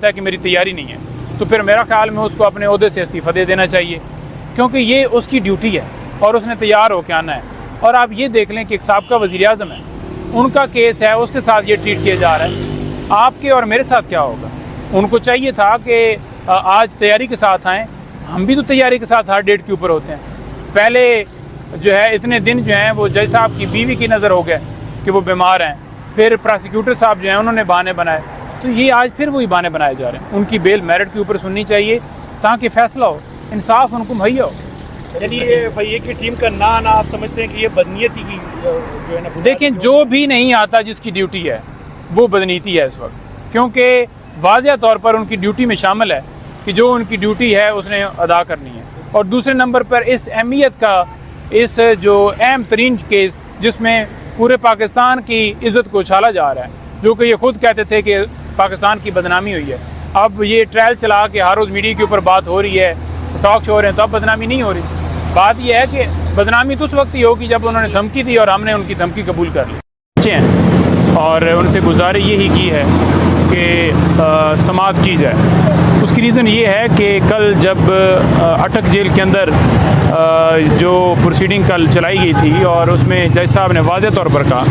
है कि मेरी तैयारी नहीं है, तो फिर मेरा ख्याल में उसको अपने ओहदे से इस्तीफ़ा दे देना चाहिए, क्योंकि ये उसकी ड्यूटी है और उसने तैयार होकर आना है। और आप ये देख लें कि एक साबका वज़ीर-ए-आज़म है, उनका केस है, उसके साथ ये ट्रीट किया जा रहा है। आपके और मेरे साथ क्या होगा? उनको चाहिए था कि आज तैयारी के साथ आएँ। हम भी तो तैयारी के साथ हर डेट के ऊपर होते हैं। पहले जो है इतने दिन जो हैं वो जज साहब की बीवी की नज़र हो गए कि वो बीमार हैं, फिर प्रोसिक्यूटर साहब जो हैं उन्होंने बहाने बनाए, तो ये आज फिर वही बहाने बनाए जा रहे हैं। उनकी बेल मेरिट के ऊपर सुननी चाहिए ताकि फ़ैसला हो, इंसाफ उनको मुहैया हो। यानी ये एफआईए की टीम का ना आना आप समझते हैं कि ये बदनीयती की जो है ना? देखें, जो भी नहीं आता जिसकी ड्यूटी है वो बदनीति है इस वक्त, क्योंकि वाज़ेह तौर पर उनकी ड्यूटी में शामिल है कि जो उनकी ड्यूटी है उसने अदा करनी है। और दूसरे नंबर पर इस अहमियत का, इस जो अहम तरीन केस जिसमें पूरे पाकिस्तान की इज़्ज़त को उछाला जा रहा है, जो कि ये खुद कहते थे कि पाकिस्तान की बदनामी हुई है, अब ये ट्रायल चला के हर रोज़ मीडिया के ऊपर बात हो रही है, टॉक शो हो रहे हैं, तो अब बदनामी नहीं हो रही। बात यह है कि बदनामी तो उस वक्त ही होगी जब उन्होंने धमकी दी और हमने उनकी धमकी कबूल कर ली। अच्छे हैं और उनसे गुजारिश यही की है कि समाअत की जाए। उसकी रीज़न ये है कि कल जब अटक जेल के अंदर जो प्रोसीडिंग कल चलाई गई थी और उसमें जज साहब ने वाज़ेह तौर पर कहा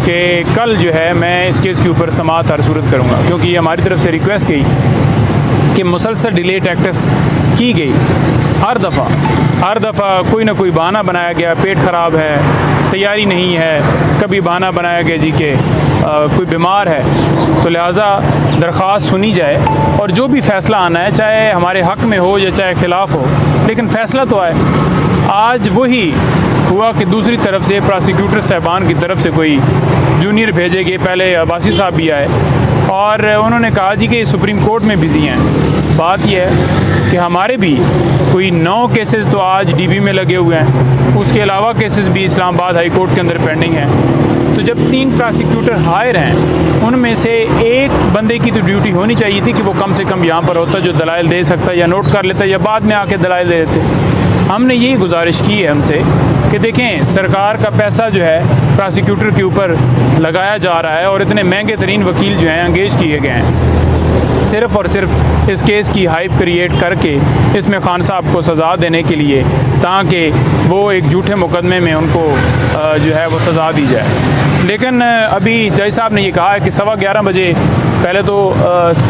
कि कल जो है मैं इस केस के ऊपर समाअत हर सूरत करूँगा, क्योंकि ये हमारी तरफ से रिक्वेस्ट गई कि मुसलसल डिले टैक्टिक्स की गई। हर दफ़ा कोई ना कोई बहाना बनाया गया, पेट ख़राब है, तैयारी नहीं है, कभी बहाना बनाया गया जी कि कोई बीमार है। तो लिहाजा दरख्वास्त सुनी जाए और जो भी फ़ैसला आना है, चाहे हमारे हक़ में हो या चाहे ख़िलाफ़ हो, लेकिन फ़ैसला तो आए। आज वही हुआ कि दूसरी तरफ से प्रोसिक्यूटर साहबान की तरफ से कोई जूनियर भेजे गए, पहले अब्बासी साहब भी आए और उन्होंने कहा जी कि सुप्रीम कोर्ट में बिज़ी हैं। बात यह है कि हमारे भी कोई 9 केसेस तो आज डीबी में लगे हुए हैं, उसके अलावा केसेस भी इस्लामाबाद हाई कोर्ट के अंदर पेंडिंग हैं। तो जब 3 प्रोसिक्यूटर हायर हैं, उनमें से एक बंदे की तो ड्यूटी होनी चाहिए थी कि वो कम से कम यहाँ पर होता, जो दलाइल दे सकता या नोट कर लेता या बाद में आके दलाइल दे देते। हमने यही गुजारिश की है उनसे कि देखें, सरकार का पैसा जो है प्रोसिक्यूटर के ऊपर लगाया जा रहा है और इतने महंगे तरीन वकील जो हैं एंगेज किए गए हैं सिर्फ़ और सिर्फ इस केस की हाइप क्रिएट करके इसमें खान साहब को सज़ा देने के लिए, ताकि वो एक झूठे मुकदमे में उनको जो है वो सज़ा दी जाए। लेकिन अभी जज साहब ने ये कहा है कि 11:15 बजे, पहले तो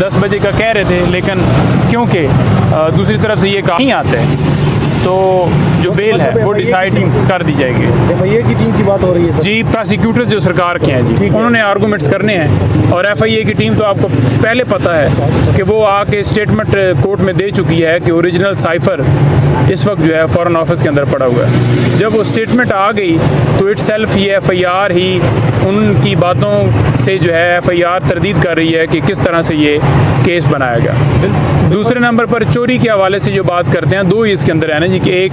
10 बजे का कह रहे थे, लेकिन क्योंकि दूसरी तरफ से ये कहा नहीं आते हैं तो जो बेल है वो डिसाइड कर दी जाएगी। एफआईए की टीम की बात हो रही है सर? जी, प्रोसिक्यूटर जो सरकार के हैं जी, उन्होंने आर्गूमेंट्स करने हैं और एफआईए की टीम तो आपको पहले पता है कि वो आके स्टेटमेंट कोर्ट में दे चुकी है कि ओरिजिनल साइफर इस वक्त जो है फॉरेन ऑफिस के अंदर पड़ा हुआ है। जब वो स्टेटमेंट आ गई तो इटसेल्फ ये एफआईआर ही उनकी बातों से जो है एफआईआर तरदीद कर रही है कि किस तरह से ये केस बनाया गया। दूसरे नंबर पर चोरी के हवाले से जो बात करते हैं, 2 ही इसके अंदर है ना जी, कि एक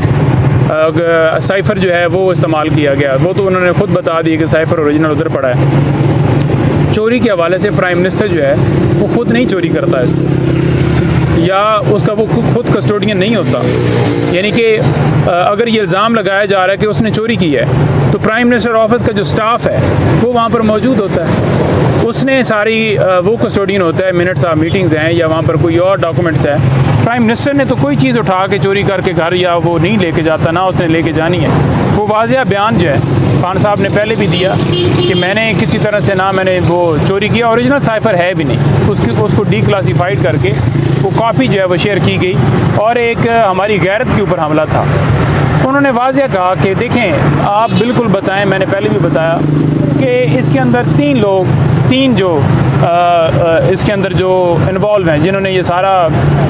साइफ़र जो है वो इस्तेमाल किया गया, वो तो उन्होंने खुद बता दिया कि साइफ़र ओरिजिनल उधर पड़ा है। चोरी के हवाले से प्राइम मिनिस्टर जो है वो खुद नहीं चोरी करता है इसको, या उसका वो खुद कस्टोडियन नहीं होता। यानी कि अगर ये इल्ज़ाम लगाया जा रहा है कि उसने चोरी की है, तो प्राइम मिनिस्टर ऑफिस का जो स्टाफ है वो वहाँ पर मौजूद होता है, उसने सारी वो कस्टोडियन होता है, मिनट्स ऑफ मीटिंग्स हैं या वहाँ पर कोई और डॉक्यूमेंट्स है। प्राइम मिनिस्टर ने तो कोई चीज़ उठा के चोरी करके घर या वो नहीं लेके जाता, ना उसने लेके जानी है। वो वाज़ेह बयान जो है खान साहब ने पहले भी दिया कि मैंने किसी तरह से ना मैंने वो चोरी किया, ओरिजिनल साइफ़र है भी नहीं, उसको डीक्लासीफाइड करके वो कॉपी जो है वो शेयर की गई और एक हमारी गैरत के ऊपर हमला था। उन्होंने वाज़ेह कहा कि देखें, आप बिल्कुल बताएं, मैंने पहले भी बताया कि इसके अंदर 3 जो इसके अंदर जो इन्वॉल्व हैं, जिन्होंने ये सारा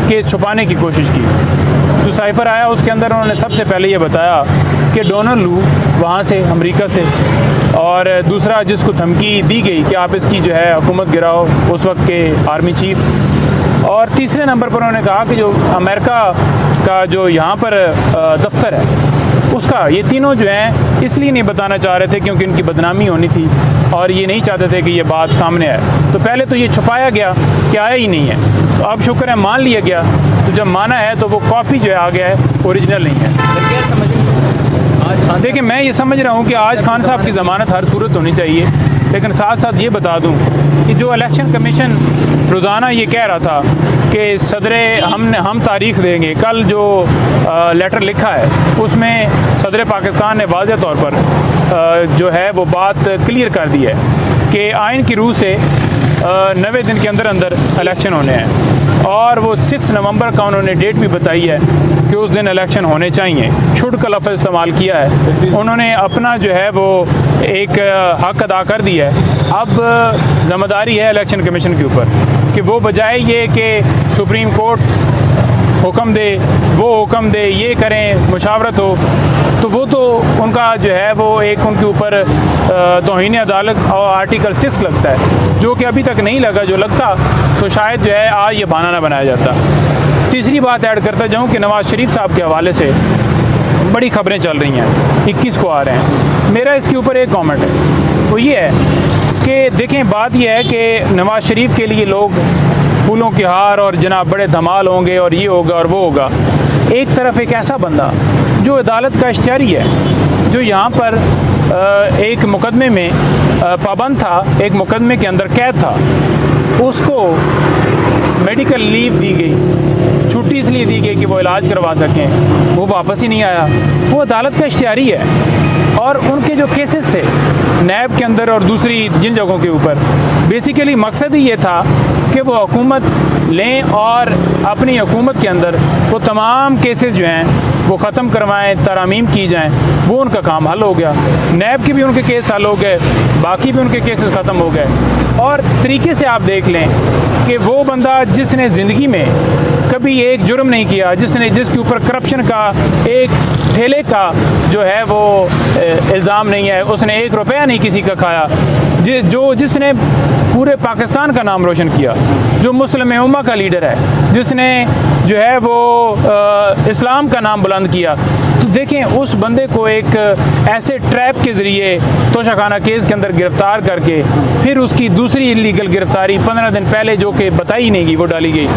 केस छुपाने की कोशिश की। जो साइफ़र आया उसके अंदर उन्होंने सबसे पहले ये बताया कि डोनाल्ड लू वहाँ से, अमेरिका से, और दूसरा जिसको धमकी दी गई कि आप इसकी जो है हुकूमत गिराओ, उस वक्त के आर्मी चीफ, और तीसरे नंबर पर उन्होंने कहा कि जो अमेरिका का जो यहाँ पर दफ्तर है उसका, ये तीनों जो हैं इसलिए नहीं बताना चाह रहे थे क्योंकि इनकी बदनामी होनी थी और ये नहीं चाहते थे कि ये बात सामने आए। तो पहले तो ये छुपाया गया कि आया ही नहीं है, तो अब शुक्र है मान लिया गया, तो जब माना है तो वो कॉपी जो है आ गया है, ओरिजिनल नहीं है। क्या समझ देखिए, मैं ये समझ रहा हूँ कि आज खान साहब की ज़मानत हर सूरत होनी चाहिए, लेकिन साथ साथ ये बता दूं कि जो इलेक्शन कमीशन रोज़ाना ये कह रहा था कि सदरे हम तारीख देंगे, कल जो लेटर लिखा है उसमें सदर पाकिस्तान ने वाज़ेह तौर पर जो है वो बात क्लियर कर दी है कि आइन की रूह से 90 दिन के अंदर अंदर इलेक्शन होने हैं, और वो 6 नवंबर का उन्होंने डेट भी बताई है कि उस दिन इलेक्शन होने चाहिए। शुड का लफ्ज़ इस्तेमाल किया है, उन्होंने अपना जो है वो एक हक अदा कर दिया है। अब ज़िम्मेदारी है इलेक्शन कमीशन के ऊपर कि वो बजाय ये कि सुप्रीम कोर्ट हुक्म दे, वो हुक्म दे, ये करें, मुशावरत हो, तो वो तो उनका जो है वो एक उनके ऊपर तौहीन अदालत और आर्टिकल 6 लगता है, जो कि अभी तक नहीं लगा। जो लगता तो शायद जो है आज ये बहाना ना बनाया जाता। तीसरी बात ऐड करता जाऊँ कि नवाज़ शरीफ साहब के हवाले से बड़ी खबरें चल रही हैं, 21 को आ रहे हैं। मेरा इसके ऊपर एक कमेंट है, वो ये है कि देखें, बात यह है कि नवाज़ शरीफ के लिए लोग फूलों के हार और जनाब बड़े धमाल होंगे और ये होगा और वो होगा। एक तरफ एक ऐसा बंदा जो अदालत का इख्तियारी है, जो यहाँ पर एक मुकदमे में पाबंद था, एक मुकदमे के अंदर कैद था, उसको मेडिकल लीव दी गई, छुट्टी इसलिए दी गई कि वो इलाज करवा सकें, वो वापस ही नहीं आया। वो अदालत का इख्तियारी है। और उनके जो केसेस थे नैब के अंदर और दूसरी जिन जगहों के ऊपर, बेसिकली मकसद ही ये था कि वो हुकूमत लें और अपनी हुकूमत के अंदर वो तमाम केसेस जो हैं वो ख़त्म करवाएं, तरामीम की जाएं। वो उनका काम हल हो गया, नैब के भी उनके केस हल हो गए, बाकी भी उनके केसेस ख़त्म हो गए। और तरीके से आप देख लें कि वो बंदा जिसने ज़िंदगी में कभी एक जुर्म नहीं किया, जिसके ऊपर करप्शन का एक ठेले का जो है वो इल्ज़ाम नहीं है, उसने 1 रुपया नहीं किसी का खाया, जिसने पूरे पाकिस्तान का नाम रोशन किया, जो मुस्लिम उम्मा का लीडर है, जिसने जो है वो इस्लाम का नाम बुलंद किया, तो देखें उस बंदे को एक ऐसे ट्रैप के ज़रिए तोशाखाना केस के अंदर गिरफ़्तार करके फिर उसकी दूसरी इलीगल गिरफ़्तारी 15 दिन पहले जो कि बताई नहीं गई वो डाली गई।